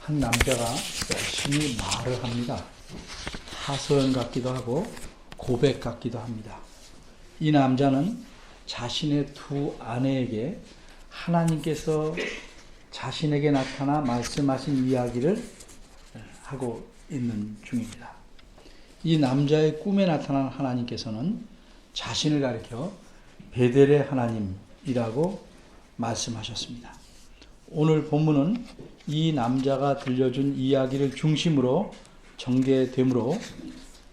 한 남자가 열심히 말을 합니다. 하소연 같기도 하고 고백 같기도 합니다. 이 남자는 자신의 두 아내에게 하나님께서 자신에게 나타나 말씀하신 이야기를 하고 있는 중입니다. 이 남자의 꿈에 나타난 하나님께서는 자신을 가리켜 베델의 하나님이라고 말씀하셨습니다. 오늘 본문은 이 남자가 들려준 이야기를 중심으로 전개되므로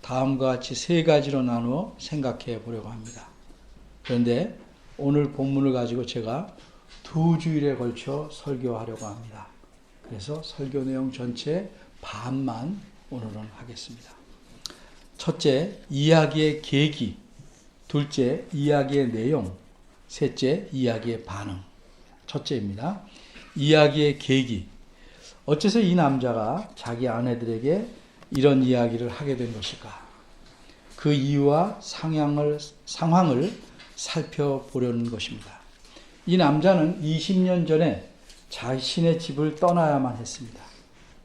다음과 같이 세 가지로 나누어 생각해 보려고 합니다. 그런데 오늘 본문을 가지고 제가 두 주일에 걸쳐 설교하려고 합니다. 그래서 설교 내용 전체 반만 오늘은 하겠습니다. 첫째, 이야기의 계기. 둘째, 이야기의 내용. 셋째, 이야기의 반응. 첫째입니다. 이야기의 계기. 어째서 이 남자가 자기 아내들에게 이런 이야기를 하게 된 것일까? 그 이유와 상황을 살펴보려는 것입니다. 이 남자는 20년 전에 자신의 집을 떠나야만 했습니다.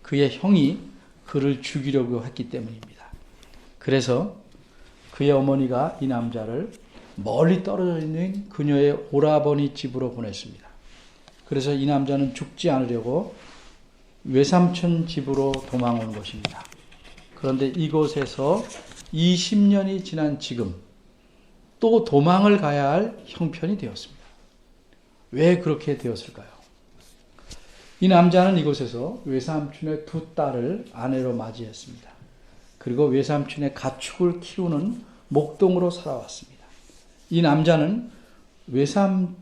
그의 형이 그를 죽이려고 했기 때문입니다. 그래서 그의 어머니가 이 남자를 멀리 떨어져 있는 그녀의 오라버니 집으로 보냈습니다. 그래서 이 남자는 죽지 않으려고 외삼촌 집으로 도망온 것입니다. 그런데 이곳에서 20년이 지난 지금 또 도망을 가야 할 형편이 되었습니다. 왜 그렇게 되었을까요? 이 남자는 이곳에서 외삼촌의 두 딸을 아내로 맞이했습니다. 그리고 외삼촌의 가축을 키우는 목동으로 살아왔습니다. 이 남자는 외삼촌을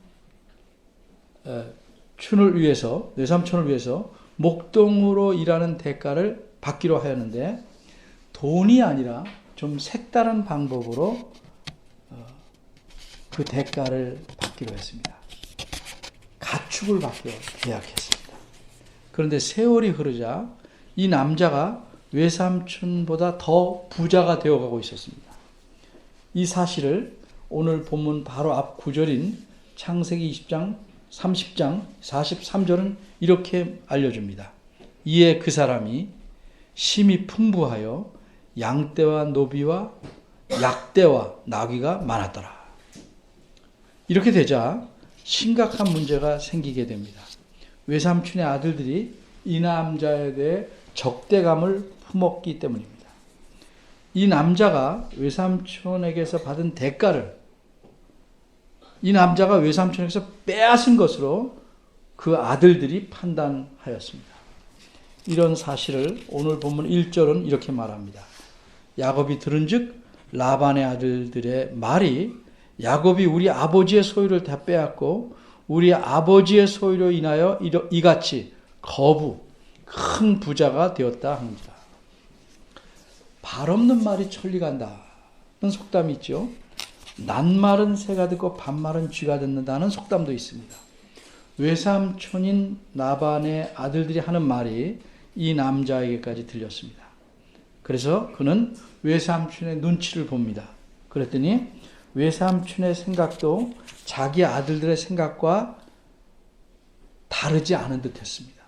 위해서 목동으로 일하는 대가를 받기로 하였는데 돈이 아니라 좀 색다른 방법으로 그 대가를 받기로 했습니다. 가축을 받기로 계약했습니다. 그런데 세월이 흐르자 이 남자가 외삼촌보다 더 부자가 되어가고 있었습니다. 이 사실을 오늘 본문 바로 앞 구절인 창세기 20장 30장 43절은 이렇게 알려줍니다. 이에 그 사람이 심히 풍부하여 양떼와 노비와 약떼와 나귀가 많았더라. 이렇게 되자 심각한 문제가 생기게 됩니다. 외삼촌의 아들들이 이 남자에 대해 적대감을 품었기 때문입니다. 이 남자가 외삼촌에게서 받은 대가를 이 남자가 외삼촌에게서 빼앗은 것으로 그 아들들이 판단하였습니다. 이런 사실을 오늘 본문 1절은 이렇게 말합니다. 야곱이 들은즉 라반의 아들들의 말이 야곱이 우리 아버지의 소유를 다 빼앗고 우리 아버지의 소유로 인하여 이같이 큰 부자가 되었다 합니다. 발 없는 말이 천리 간다는 속담이 있죠. 낱말은 새가 듣고 반말은 쥐가 듣는다는 속담도 있습니다. 외삼촌인 라반의 아들들이 하는 말이 이 남자에게까지 들렸습니다. 그래서 그는 외삼촌의 눈치를 봅니다. 그랬더니 외삼촌의 생각도 자기 아들들의 생각과 다르지 않은 듯 했습니다.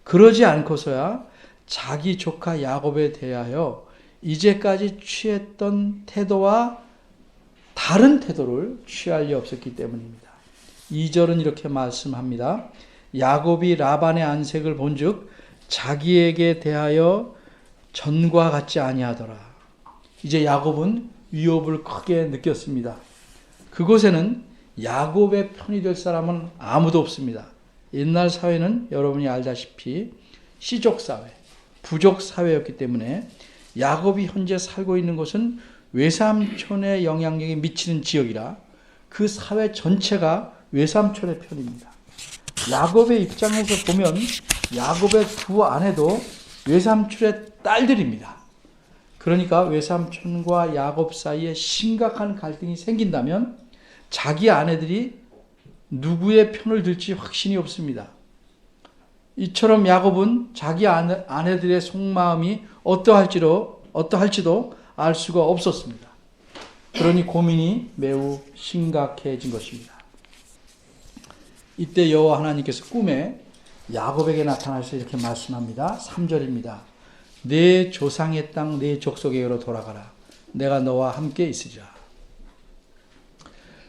그러지 않고서야 자기 조카 야곱에 대하여 이제까지 취했던 태도와 다른 태도를 취할 리 없었기 때문입니다. 2절은 이렇게 말씀합니다. 야곱이 라반의 안색을 본즉 자기에게 대하여 전과 같지 아니하더라. 이제 야곱은 위협을 크게 느꼈습니다. 그곳에는 야곱의 편이 될 사람은 아무도 없습니다. 옛날 사회는 여러분이 알다시피 시족사회, 부족사회였기 때문에 야곱이 현재 살고 있는 곳은 외삼촌의 영향력이 미치는 지역이라 그 사회 전체가 외삼촌의 편입니다. 야곱의 입장에서 보면 야곱의 두 아내도 외삼촌의 딸들입니다. 그러니까 외삼촌과 야곱 사이에 심각한 갈등이 생긴다면 자기 아내들이 누구의 편을 들지 확신이 없습니다. 이처럼 야곱은 자기 아내들의 속마음이 어떠할지도 알 수가 없었습니다. 그러니 고민이 매우 심각해진 것입니다. 이때 여호와 하나님께서 꿈에 야곱에게 나타나서 이렇게 말씀합니다. 3절입니다. 내 조상의 땅 내 족속에게로 돌아가라. 내가 너와 함께 있으리라.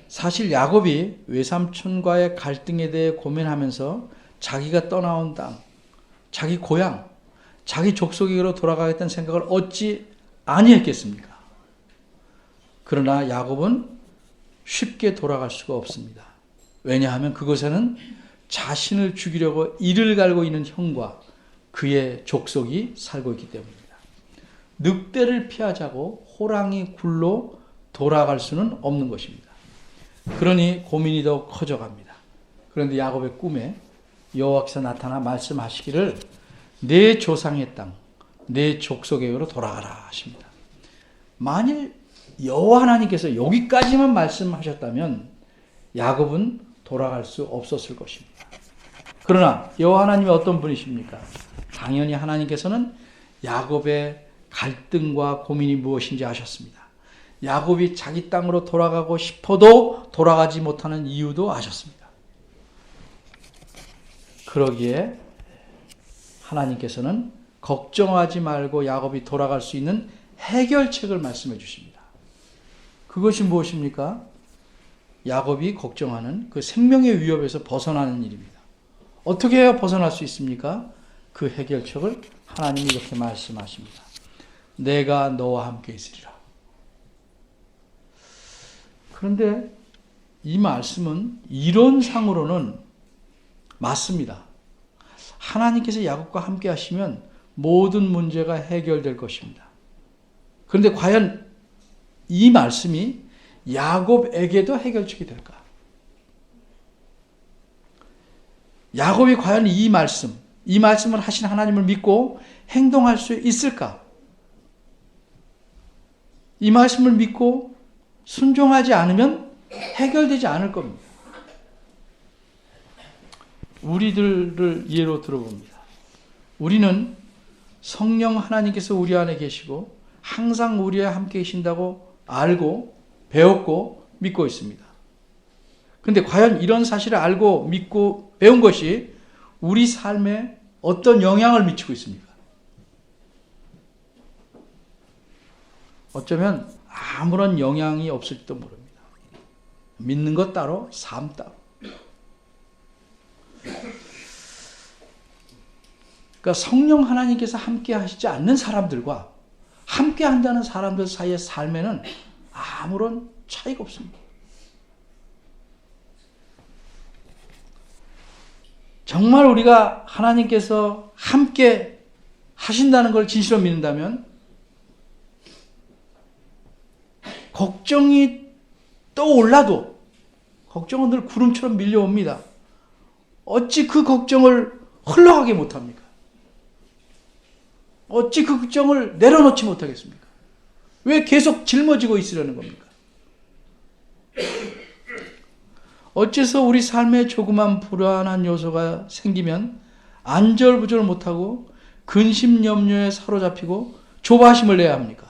사실 야곱이 외삼촌과의 갈등에 대해 고민하면서 자기가 떠나온 땅, 자기 고향, 자기 족속에게로 돌아가겠다는 생각을 어찌 아니했겠습니까? 그러나 야곱은 쉽게 돌아갈 수가 없습니다. 왜냐하면 그곳에는 자신을 죽이려고 이를 갈고 있는 형과 그의 족속이 살고 있기 때문입니다. 늑대를 피하자고 호랑이 굴로 돌아갈 수는 없는 것입니다. 그러니 고민이 더욱 커져갑니다. 그런데 야곱의 꿈에 여호와께서 나타나 말씀하시기를 내 조상의 땅, 내 족속에게로 돌아가라 하십니다. 만일 여호와 하나님께서 여기까지만 말씀하셨다면 야곱은 돌아갈 수 없었을 것입니다. 그러나 여호와 하나님이 어떤 분이십니까? 당연히 하나님께서는 야곱의 갈등과 고민이 무엇인지 아셨습니다. 야곱이 자기 땅으로 돌아가고 싶어도 돌아가지 못하는 이유도 아셨습니다. 그러기에 하나님께서는 걱정하지 말고 야곱이 돌아갈 수 있는 해결책을 말씀해 주십니다. 그것이 무엇입니까? 야곱이 걱정하는 그 생명의 위협에서 벗어나는 일입니다. 어떻게 해야 벗어날 수 있습니까? 그 해결책을 하나님이 이렇게 말씀하십니다. 내가 너와 함께 있으리라. 그런데 이 말씀은 이론상으로는 맞습니다. 하나님께서 야곱과 함께 하시면 모든 문제가 해결될 것입니다. 그런데 과연 이 말씀이 야곱에게도 해결책이 될까? 야곱이 과연 이 말씀을 하신 하나님을 믿고 행동할 수 있을까? 이 말씀을 믿고 순종하지 않으면 해결되지 않을 겁니다. 우리들을 예로 들어봅니다. 우리는 성령 하나님께서 우리 안에 계시고 항상 우리와 함께 계신다고 알고 배웠고 믿고 있습니다. 그런데 과연 이런 사실을 알고 믿고 배운 것이 우리 삶에 어떤 영향을 미치고 있습니까? 어쩌면 아무런 영향이 없을지도 모릅니다. 믿는 것 따로, 삶 따로. 그러니까 성령 하나님께서 함께 하시지 않는 사람들과 함께 한다는 사람들 사이의 삶에는 아무런 차이가 없습니다. 정말 우리가 하나님께서 함께 하신다는 걸 진실로 믿는다면 걱정이 떠올라도 걱정은 늘 구름처럼 밀려옵니다. 어찌 그 걱정을 흘러가게 못합니까? 어찌 그 걱정을 내려놓지 못하겠습니까? 왜 계속 짊어지고 있으려는 겁니까? 어째서 우리 삶에 조그만 불안한 요소가 생기면 안절부절 못하고 근심 염려에 사로잡히고 조바심을 내야 합니까?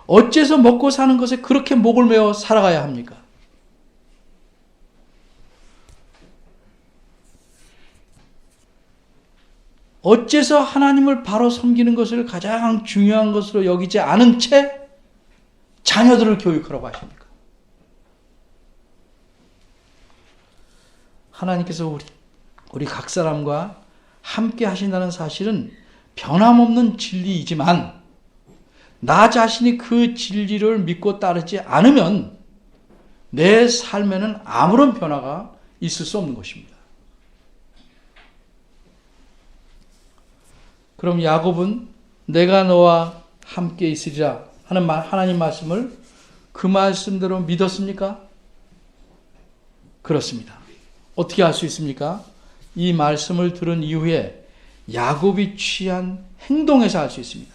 어째서 먹고 사는 것에 그렇게 목을 메어 살아가야 합니까? 어째서 하나님을 바로 섬기는 것을 가장 중요한 것으로 여기지 않은 채 자녀들을 교육하라고 하십니까? 하나님께서 우리 각 사람과 함께 하신다는 사실은 변함없는 진리이지만 나 자신이 그 진리를 믿고 따르지 않으면 내 삶에는 아무런 변화가 있을 수 없는 것입니다. 그럼 야곱은 내가 너와 함께 있으리라 하는 하나님 말씀을 그 말씀대로 믿었습니까? 그렇습니다. 어떻게 알 수 있습니까? 이 말씀을 들은 이후에 야곱이 취한 행동에서 알 수 있습니다.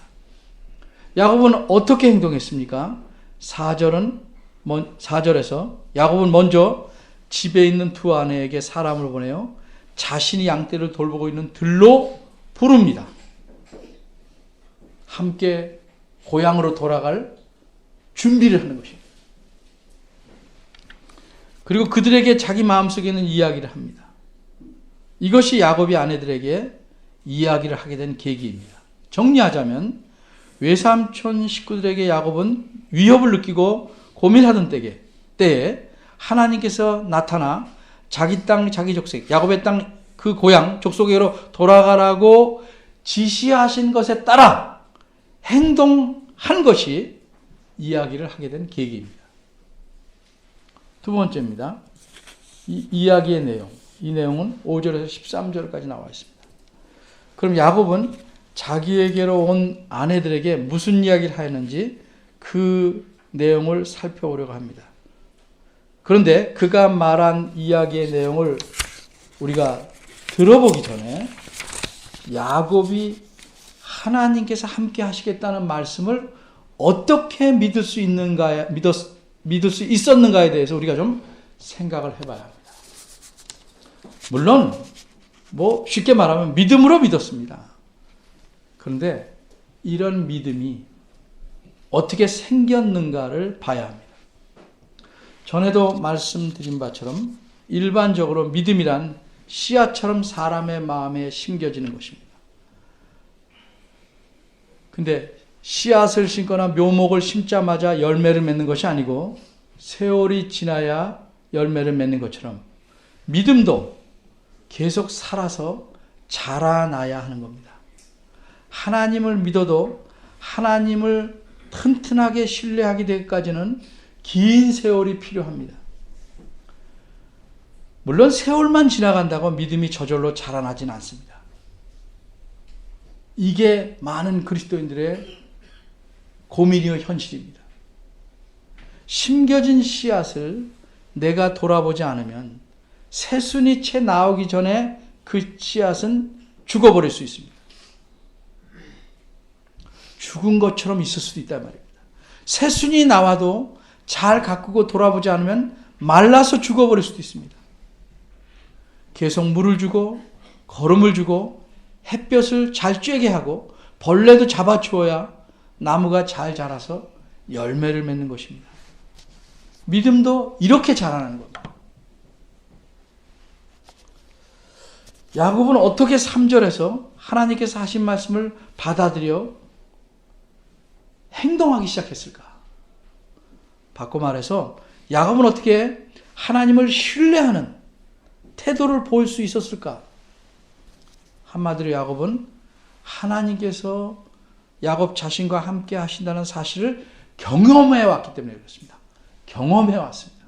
야곱은 어떻게 행동했습니까? 4절에서 야곱은 먼저 집에 있는 두 아내에게 사람을 보내요. 자신이 양떼를 돌보고 있는 들로 부릅니다. 함께 고향으로 돌아갈 준비를 하는 것입니다. 그리고 그들에게 자기 마음속에 있는 이야기를 합니다. 이것이 야곱이 아내들에게 이야기를 하게 된 계기입니다. 정리하자면 외삼촌 식구들에게 야곱은 위협을 느끼고 고민하던 때에 하나님께서 나타나 자기 땅 자기 족속 야곱의 땅 그 고향 족속에로 돌아가라고 지시하신 것에 따라 행동한 것이 이야기를 하게 된 계기입니다. 두 번째입니다. 이 이야기의 내용. 이 내용은 5절에서 13절까지 나와 있습니다. 그럼 야곱은 자기에게로 온 아내들에게 무슨 이야기를 하였는지 그 내용을 살펴보려고 합니다. 그런데 그가 말한 이야기의 내용을 우리가 들어보기 전에 야곱이 하나님께서 함께 하시겠다는 말씀을 어떻게 믿을 수 있었는가에 대해서 우리가 좀 생각을 해봐야 합니다. 물론 쉽게 말하면 믿음으로 믿었습니다. 그런데 이런 믿음이 어떻게 생겼는가를 봐야 합니다. 전에도 말씀드린 바처럼 일반적으로 믿음이란 씨앗처럼 사람의 마음에 심겨지는 것입니다. 근데 씨앗을 심거나 묘목을 심자마자 열매를 맺는 것이 아니고 세월이 지나야 열매를 맺는 것처럼 믿음도 계속 살아서 자라나야 하는 겁니다. 하나님을 믿어도 하나님을 튼튼하게 신뢰하게 되기까지는 긴 세월이 필요합니다. 물론 세월만 지나간다고 믿음이 저절로 자라나진 않습니다. 이게 많은 그리스도인들의 고민이요 현실입니다. 심겨진 씨앗을 내가 돌아보지 않으면 새순이 채 나오기 전에 그 씨앗은 죽어버릴 수 있습니다. 죽은 것처럼 있을 수도 있단 말입니다. 새순이 나와도 잘 가꾸고 돌아보지 않으면 말라서 죽어버릴 수도 있습니다. 계속 물을 주고 거름을 주고 햇볕을 잘 쬐게 하고 벌레도 잡아주어야 나무가 잘 자라서 열매를 맺는 것입니다. 믿음도 이렇게 자라나는 겁니다. 야곱은 어떻게 3절에서 하나님께서 하신 말씀을 받아들여 행동하기 시작했을까? 바꿔 말해서 야곱은 어떻게 하나님을 신뢰하는 태도를 보일 수 있었을까? 한마디로 야곱은 하나님께서 야곱 자신과 함께 하신다는 사실을 경험해 왔기 때문에 그렇습니다. 경험해 왔습니다.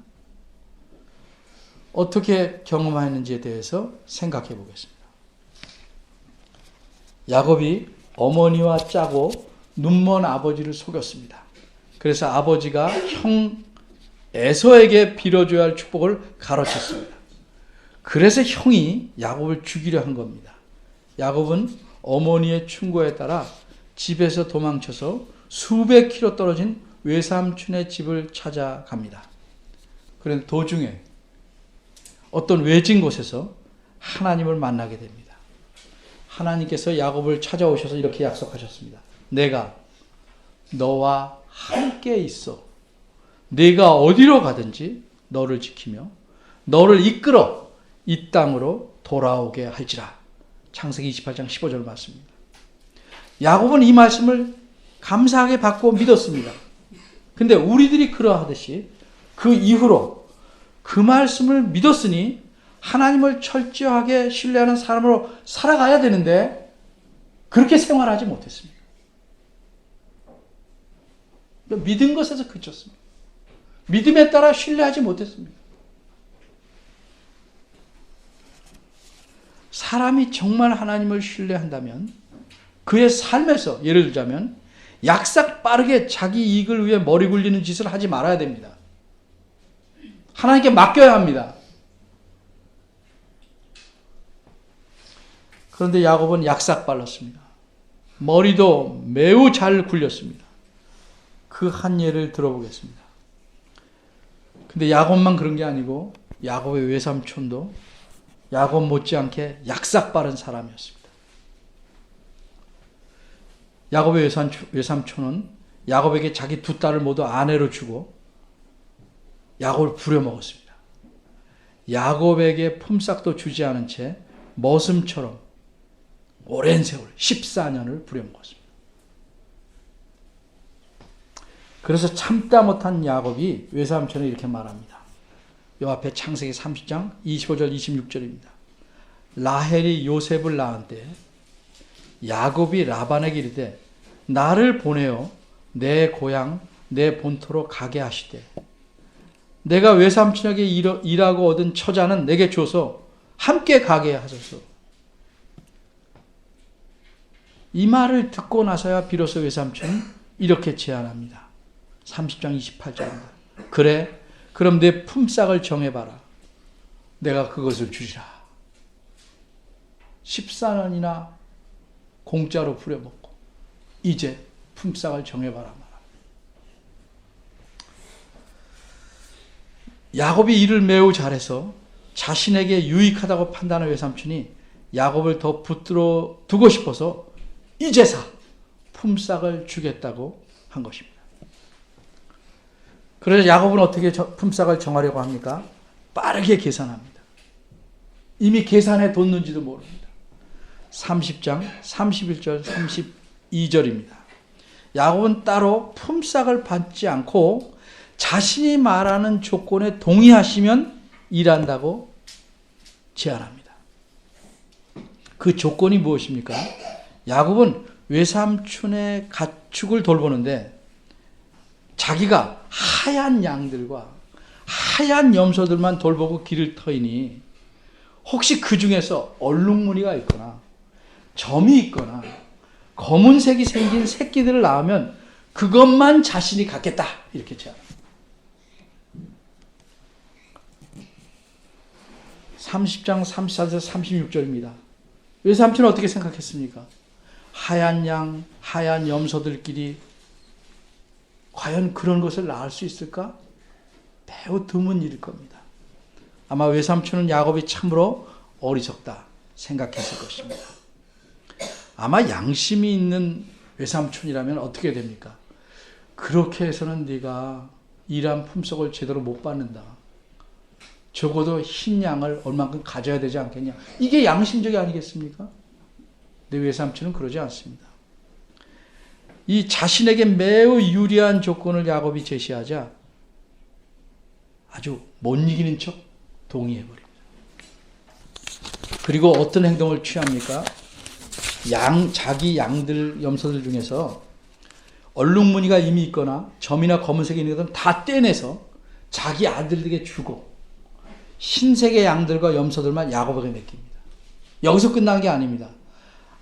어떻게 경험했는지에 대해서 생각해 보겠습니다. 야곱이 어머니와 짜고 눈먼 아버지를 속였습니다. 그래서 아버지가 형 에서에게 빌어줘야 할 축복을 가로챘습니다. 그래서 형이 야곱을 죽이려 한 겁니다. 야곱은 어머니의 충고에 따라 집에서 도망쳐서 수백 킬로 떨어진 외삼촌의 집을 찾아갑니다. 그런데 도중에 어떤 외진 곳에서 하나님을 만나게 됩니다. 하나님께서 야곱을 찾아오셔서 이렇게 약속하셨습니다. 내가 너와 함께 있어. 네가 어디로 가든지 너를 지키며 너를 이끌어 이 땅으로 돌아오게 할지라. 창세기 28장 15절 말씀입니다. 야곱은 이 말씀을 감사하게 받고 믿었습니다. 근데 우리들이 그러하듯이 그 이후로 그 말씀을 믿었으니 하나님을 철저하게 신뢰하는 사람으로 살아가야 되는데 그렇게 생활하지 못했습니다. 믿은 것에서 그쳤습니다. 믿음에 따라 신뢰하지 못했습니다. 사람이 정말 하나님을 신뢰한다면 그의 삶에서 예를 들자면 약삭 빠르게 자기 이익을 위해 머리 굴리는 짓을 하지 말아야 됩니다. 하나님께 맡겨야 합니다. 그런데 야곱은 약삭 빨랐습니다. 머리도 매우 잘 굴렸습니다. 그 한 예를 들어보겠습니다. 근데 야곱만 그런 게 아니고 야곱의 외삼촌도 야곱 못지않게 약삭 빠른 사람이었습니다. 야곱의 외삼촌은 야곱에게 자기 두 딸을 모두 아내로 주고 야곱을 부려먹었습니다. 야곱에게 품삯도 주지 않은 채 머슴처럼 오랜 세월 14년을 부려먹었습니다. 그래서 참다 못한 야곱이 외삼촌에 이렇게 말합니다. 요 앞에 창세기 30장 25절 26절입니다. 라헬이 요셉을 낳은 때 야곱이 라반에게 이르되 나를 보내어 내 고향 내 본토로 가게 하시되 내가 외삼촌에게 일하고 얻은 처자는 내게 줘서 함께 가게 하소서. 이 말을 듣고 나서야 비로소 외삼촌은 이렇게 제안합니다. 30장 28절입니다. 그래 그럼 내 품삯을 정해봐라. 내가 그것을 주리라. 14년이나 공짜로 부려먹고 이제 품삯을 정해봐라 말합니다. 야곱이 일을 매우 잘해서 자신에게 유익하다고 판단한 외삼촌이 야곱을 더 붙들어 두고 싶어서 이제사 품삯을 주겠다고 한 것입니다. 그래서 야곱은 어떻게 품삯을 정하려고 합니까? 빠르게 계산합니다. 이미 계산해 뒀는지도 모릅니다. 30장 31절 32절입니다. 야곱은 따로 품삯을 받지 않고 자신이 말하는 조건에 동의하시면 일한다고 제안합니다. 그 조건이 무엇입니까? 야곱은 외삼촌의 가축을 돌보는데 자기가 하얀 양들과 하얀 염소들만 돌보고 길을 터이니 혹시 그 중에서 얼룩무늬가 있거나 점이 있거나 검은색이 생긴 새끼들을 낳으면 그것만 자신이 갖겠다 이렇게 제안합니다. 30장 34절 36절입니다. 외삼촌은 어떻게 생각했습니까? 하얀 양, 하얀 염소들끼리 과연 그런 것을 낳을 수 있을까? 매우 드문 일일 겁니다. 아마 외삼촌은 야곱이 참으로 어리석다 생각했을 것입니다. 아마 양심이 있는 외삼촌이라면 어떻게 됩니까? 그렇게 해서는 네가 일한 품삯을 제대로 못 받는다. 적어도 흰 양을 얼만큼 가져야 되지 않겠냐. 이게 양심적이 아니겠습니까? 근데 외삼촌은 그러지 않습니다. 이 자신에게 매우 유리한 조건을 야곱이 제시하자 아주 못 이기는 척 동의해버립니다. 그리고 어떤 행동을 취합니까? 자기 양들, 염소들 중에서 얼룩무늬가 이미 있거나 점이나 검은색이 있는 것들은 다 떼내서 자기 아들들에게 주고 흰색의 양들과 염소들만 야곱에게 맡깁니다. 여기서 끝난 게 아닙니다.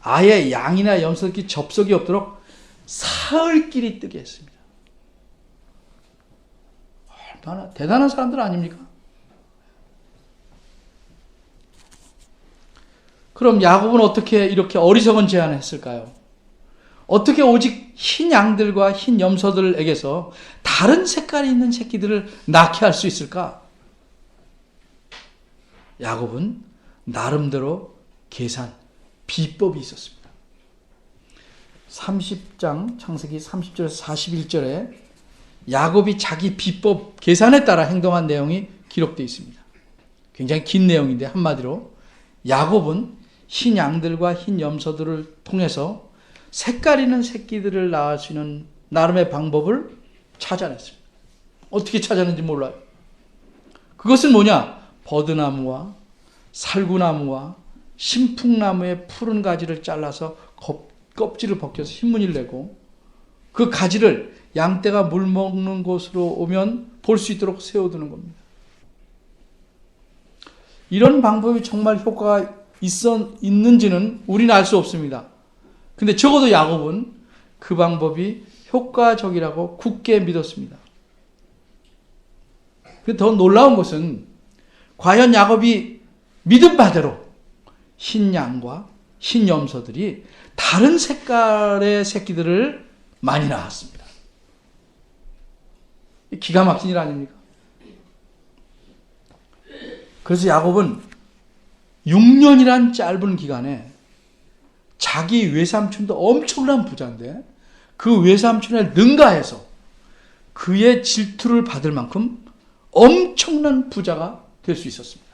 아예 양이나 염소들끼리 접속이 없도록 사흘끼리 뜨게 했습니다. 얼마나 대단한 사람들 아닙니까? 그럼 야곱은 어떻게 이렇게 어리석은 제안을 했을까요? 어떻게 오직 흰 양들과 흰 염소들에게서 다른 색깔이 있는 새끼들을 낳게 할 수 있을까? 야곱은 나름대로 계산, 비법이 있었습니다. 30장 창세기 30절에서 41절에 야곱이 자기 비법 계산에 따라 행동한 내용이 기록되어 있습니다. 굉장히 긴 내용인데 한마디로 야곱은 흰 양들과 흰 염소들을 통해서 색깔 있는 새끼들을 낳을 수 있는 나름의 방법을 찾아냈습니다. 어떻게 찾았는지 몰라요. 그것은 뭐냐? 버드나무와 살구나무와 신풍나무의 푸른 가지를 잘라서 껍질을 벗겨서 흰무늬를 내고 그 가지를 양떼가 물 먹는 곳으로 오면 볼 수 있도록 세워두는 겁니다. 이런 방법이 정말 효과가 있는지는 우리는 알 수 없습니다. 근데 적어도 야곱은 그 방법이 효과적이라고 굳게 믿었습니다. 더 놀라운 것은 과연 야곱이 믿은 바대로 흰 양과 흰 염소들이 다른 색깔의 새끼들을 많이 낳았습니다. 기가 막힌 일 아닙니까? 그래서 야곱은 6년이란 짧은 기간에 자기 외삼촌도 엄청난 부자인데 그 외삼촌을 능가해서 그의 질투를 받을 만큼 엄청난 부자가 될 수 있었습니다.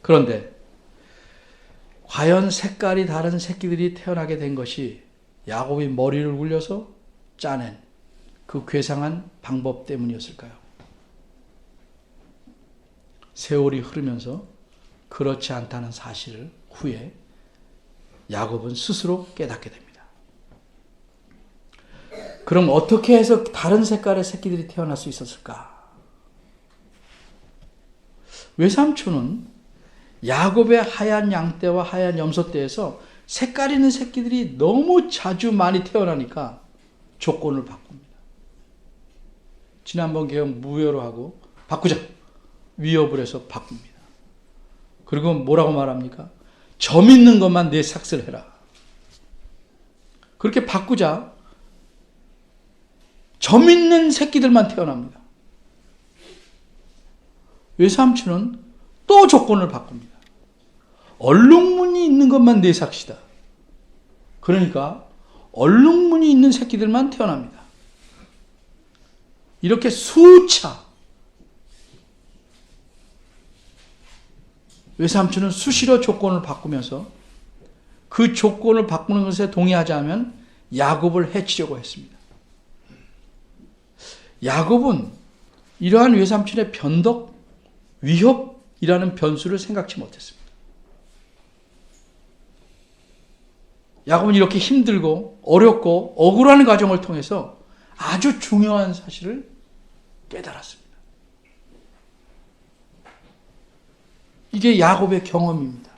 그런데 과연 색깔이 다른 새끼들이 태어나게 된 것이 야곱이 머리를 굴려서 짜낸 그 괴상한 방법 때문이었을까요? 세월이 흐르면서 그렇지 않다는 사실을 후에 야곱은 스스로 깨닫게 됩니다. 그럼 어떻게 해서 다른 색깔의 새끼들이 태어날 수 있었을까? 외삼촌은 야곱의 하얀 양떼와 하얀 염소떼에서 색깔 있는 새끼들이 너무 자주 많이 태어나니까 조건을 바꿉니다. 지난번 개혁 무효로 하고 바꾸자. 위협을 해서 바꿉니다. 그리고 뭐라고 말합니까? 점 있는 것만 내 삭스를 해라. 그렇게 바꾸자 점 있는 새끼들만 태어납니다. 외삼촌은 또 조건을 바꿉니다. 얼룩무늬 있는 것만 내 삭시다. 그러니까 얼룩무늬 있는 새끼들만 태어납니다. 이렇게 수차 외삼촌은 수시로 조건을 바꾸면서 그 조건을 바꾸는 것에 동의하지 않으면 야곱을 해치려고 했습니다. 야곱은 이러한 외삼촌의 변덕, 위협이라는 변수를 생각지 못했습니다. 야곱은 이렇게 힘들고 어렵고 억울한 과정을 통해서 아주 중요한 사실을 깨달았습니다. 이게 야곱의 경험입니다.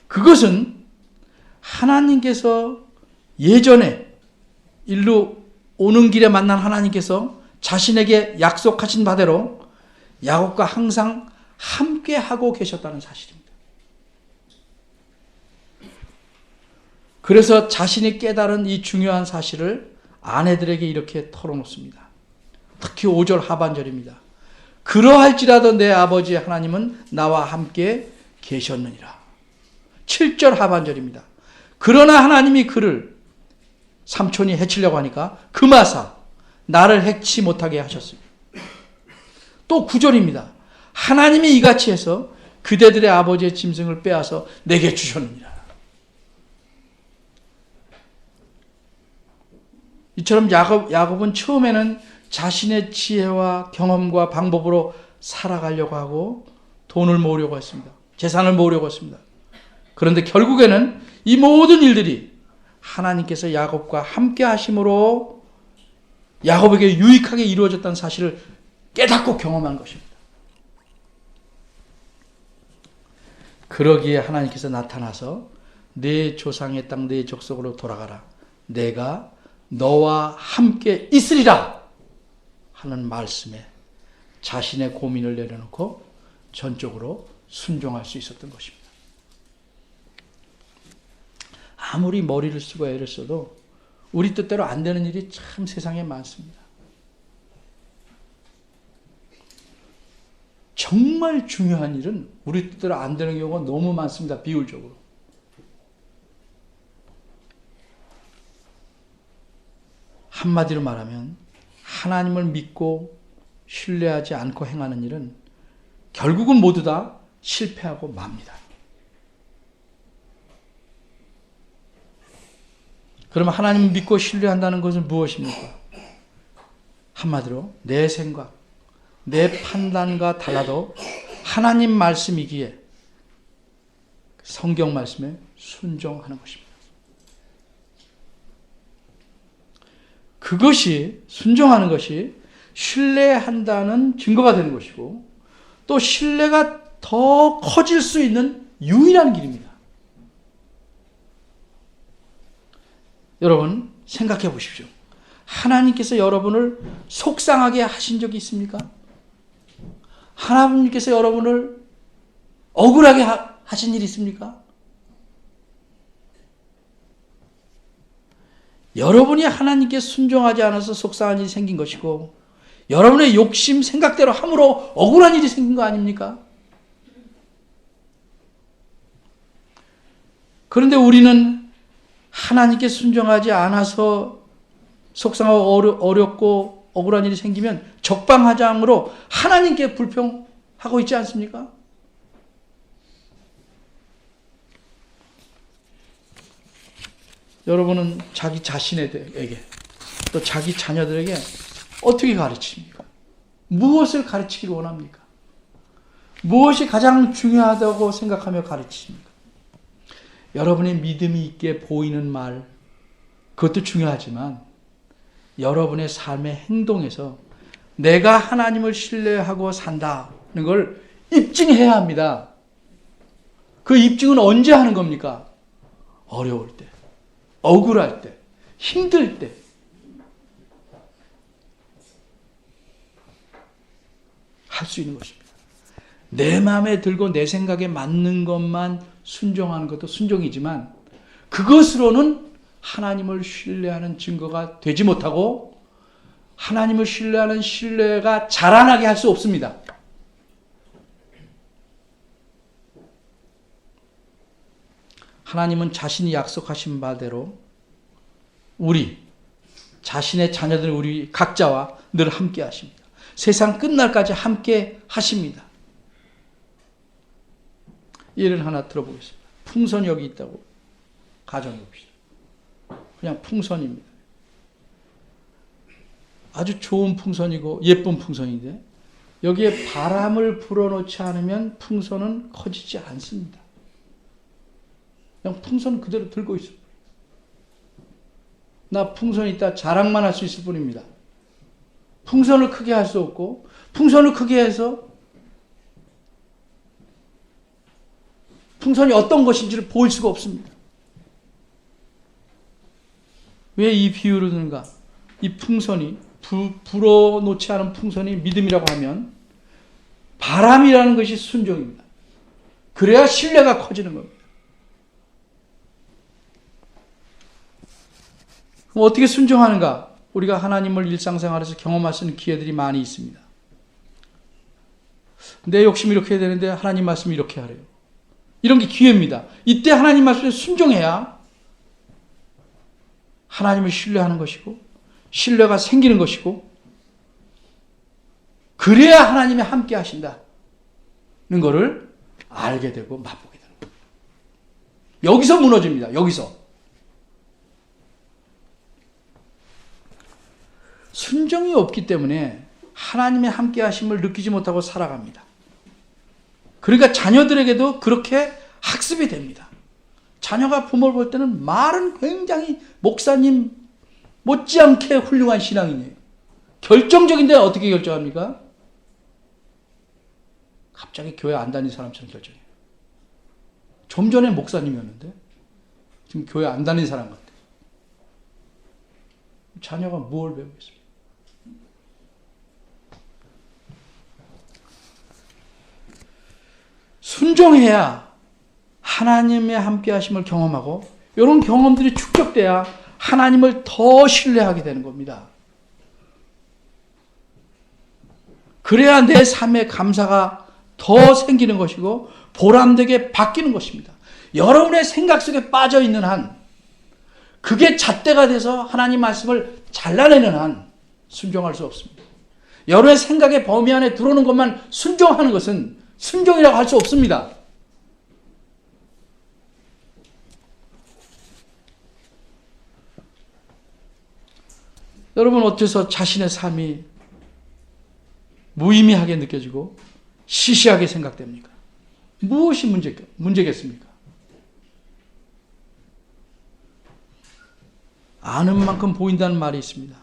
그것은 하나님께서 예전에 일로 오는 길에 만난 하나님께서 자신에게 약속하신 바대로 야곱과 항상 함께 하고 계셨다는 사실입니다. 그래서 자신이 깨달은 이 중요한 사실을 아내들에게 이렇게 털어놓습니다. 특히 5절 하반절입니다. 그러할지라도 내 아버지 하나님은 나와 함께 계셨느니라. 7절 하반절입니다. 그러나 하나님이 그를 삼촌이 해치려고 하니까 금하사 나를 해치 못하게 하셨습니다. 또 9절입니다. 하나님이 이같이 해서 그대들의 아버지의 짐승을 빼앗아 내게 주셨느니라. 이처럼 야곱은 처음에는 자신의 지혜와 경험과 방법으로 살아가려고 하고 돈을 모으려고 했습니다. 재산을 모으려고 했습니다. 그런데 결국에는 이 모든 일들이 하나님께서 야곱과 함께 하심으로 야곱에게 유익하게 이루어졌다는 사실을 깨닫고 경험한 것입니다. 그러기에 하나님께서 나타나서 내 조상의 땅 내 족속으로 돌아가라. 내가 너와 함께 있으리라 하는 말씀에 자신의 고민을 내려놓고 전적으로 순종할 수 있었던 것입니다. 아무리 머리를 쓰고 애를 써도 우리 뜻대로 안 되는 일이 참 세상에 많습니다. 정말 중요한 일은 우리 뜻대로 안 되는 경우가 너무 많습니다. 비율적으로. 한마디로 말하면 하나님을 믿고 신뢰하지 않고 행하는 일은 결국은 모두 다 실패하고 맙니다. 그럼 하나님을 믿고 신뢰한다는 것은 무엇입니까? 한마디로 내 생각, 내 판단과 달라도 하나님 말씀이기에 성경 말씀에 순종하는 것입니다. 그것이 순종하는 것이 신뢰한다는 증거가 되는 것이고 또 신뢰가 더 커질 수 있는 유일한 길입니다. 여러분 생각해 보십시오. 하나님께서 여러분을 속상하게 하신 적이 있습니까? 하나님께서 여러분을 억울하게 하신 일이 있습니까? 여러분이 하나님께 순종하지 않아서 속상한 일이 생긴 것이고 여러분의 욕심 생각대로 함으로 억울한 일이 생긴 거 아닙니까? 그런데 우리는 하나님께 순종하지 않아서 속상하고 어렵고 억울한 일이 생기면 적방하장으로 하나님께 불평하고 있지 않습니까? 여러분은 자기 자신에게 또 자기 자녀들에게 어떻게 가르칩니까? 무엇을 가르치기를 원합니까? 무엇이 가장 중요하다고 생각하며 가르치십니까? 여러분의 믿음이 있게 보이는 말, 그것도 중요하지만 여러분의 삶의 행동에서 내가 하나님을 신뢰하고 산다는 걸 입증해야 합니다. 그 입증은 언제 하는 겁니까? 어려울 때, 억울할 때, 힘들 때. 할 수 있는 것입니다. 내 마음에 들고 내 생각에 맞는 것만 순종하는 것도 순종이지만 그것으로는 하나님을 신뢰하는 증거가 되지 못하고 하나님을 신뢰하는 신뢰가 자라나게 할 수 없습니다. 하나님은 자신이 약속하신 바대로 우리 자신의 자녀들 우리 각자와 늘 함께 하십니다. 세상 끝날까지 함께 하십니다. 예를 하나 들어보겠습니다. 풍선이 여기 있다고 가정해 봅시다. 그냥 풍선입니다. 아주 좋은 풍선이고 예쁜 풍선인데 여기에 바람을 불어넣지 않으면 풍선은 커지지 않습니다. 그냥 풍선 그대로 들고 있어요. 나 풍선 있다 자랑만 할 수 있을 뿐입니다. 풍선을 크게 할 수 없고 풍선을 크게 해서 풍선이 어떤 것인지를 보일 수가 없습니다. 왜 이 비유를 드는가? 이 풍선이 불어놓지 않은 풍선이 믿음이라고 하면 바람이라는 것이 순종입니다. 그래야 신뢰가 커지는 겁니다. 그럼 어떻게 순종하는가? 우리가 하나님을 일상생활에서 경험할 수 있는 기회들이 많이 있습니다. 내 욕심이 이렇게 해야 되는데 하나님 말씀이 이렇게 하래요. 이런 게 기회입니다. 이때 하나님 말씀에 순종해야 하나님을 신뢰하는 것이고 신뢰가 생기는 것이고 그래야 하나님이 함께 하신다는 것을 알게 되고 맛보게 되는 거예요. 여기서 무너집니다. 여기서. 순종이 없기 때문에 하나님의 함께 하심을 느끼지 못하고 살아갑니다. 그러니까 자녀들에게도 그렇게 학습이 됩니다. 자녀가 부모를 볼 때는 말은 굉장히 목사님 못지않게 훌륭한 신앙인이에요. 결정적인데 어떻게 결정합니까? 갑자기 교회 안 다니는 사람처럼 결정해요. 좀 전에 목사님이었는데 지금 교회 안 다니는 사람 같아요. 자녀가 뭘 배우겠습니까? 순종해야 하나님의 함께 하심을 경험하고 이런 경험들이 축적돼야 하나님을 더 신뢰하게 되는 겁니다. 그래야 내 삶의 감사가 더 생기는 것이고 보람되게 바뀌는 것입니다. 여러분의 생각 속에 빠져 있는 한 그게 잣대가 돼서 하나님 말씀을 잘라내는 한 순종할 수 없습니다. 여러분의 생각의 범위 안에 들어오는 것만 순종하는 것은 순종이라고 할 수 없습니다. 여러분 어째서 자신의 삶이 무의미하게 느껴지고 시시하게 생각됩니까? 무엇이 문제겠습니까? 아는 만큼 보인다는 말이 있습니다.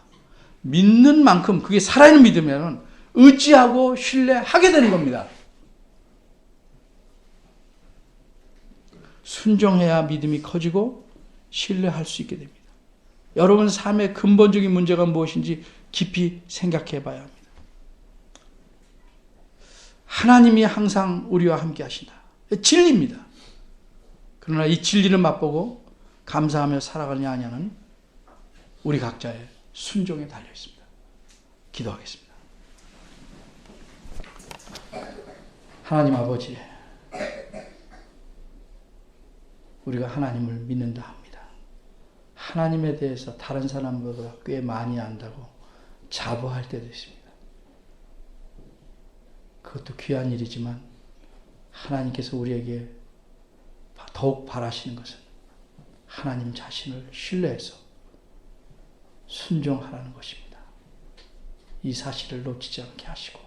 믿는 만큼 그게 살아있는 믿으면 의지하고 신뢰하게 되는 겁니다. 순종해야 믿음이 커지고 신뢰할 수 있게 됩니다. 여러분 삶의 근본적인 문제가 무엇인지 깊이 생각해 봐야 합니다. 하나님이 항상 우리와 함께 하신다. 진리입니다. 그러나 이 진리를 맛보고 감사하며 살아가느냐 하냐는 우리 각자의 순종에 달려 있습니다. 기도하겠습니다. 하나님 아버지, 우리가 하나님을 믿는다 합니다. 하나님에 대해서 다른 사람보다 꽤 많이 안다고 자부할 때도 있습니다. 그것도 귀한 일이지만 하나님께서 우리에게 더욱 바라시는 것은 하나님 자신을 신뢰해서 순종하라는 것입니다. 이 사실을 놓치지 않게 하시고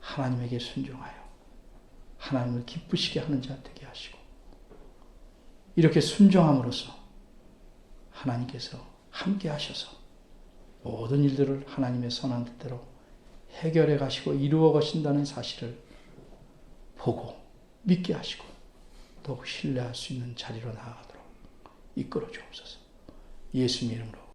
하나님에게 순종하여 하나님을 기쁘시게 하는 자 되게 하시고 이렇게 순종함으로써 하나님께서 함께 하셔서 모든 일들을 하나님의 선한 뜻대로 해결해 가시고 이루어 가신다는 사실을 보고 믿게 하시고 더욱 신뢰할 수 있는 자리로 나아가도록 이끌어 주옵소서. 예수님 이름으로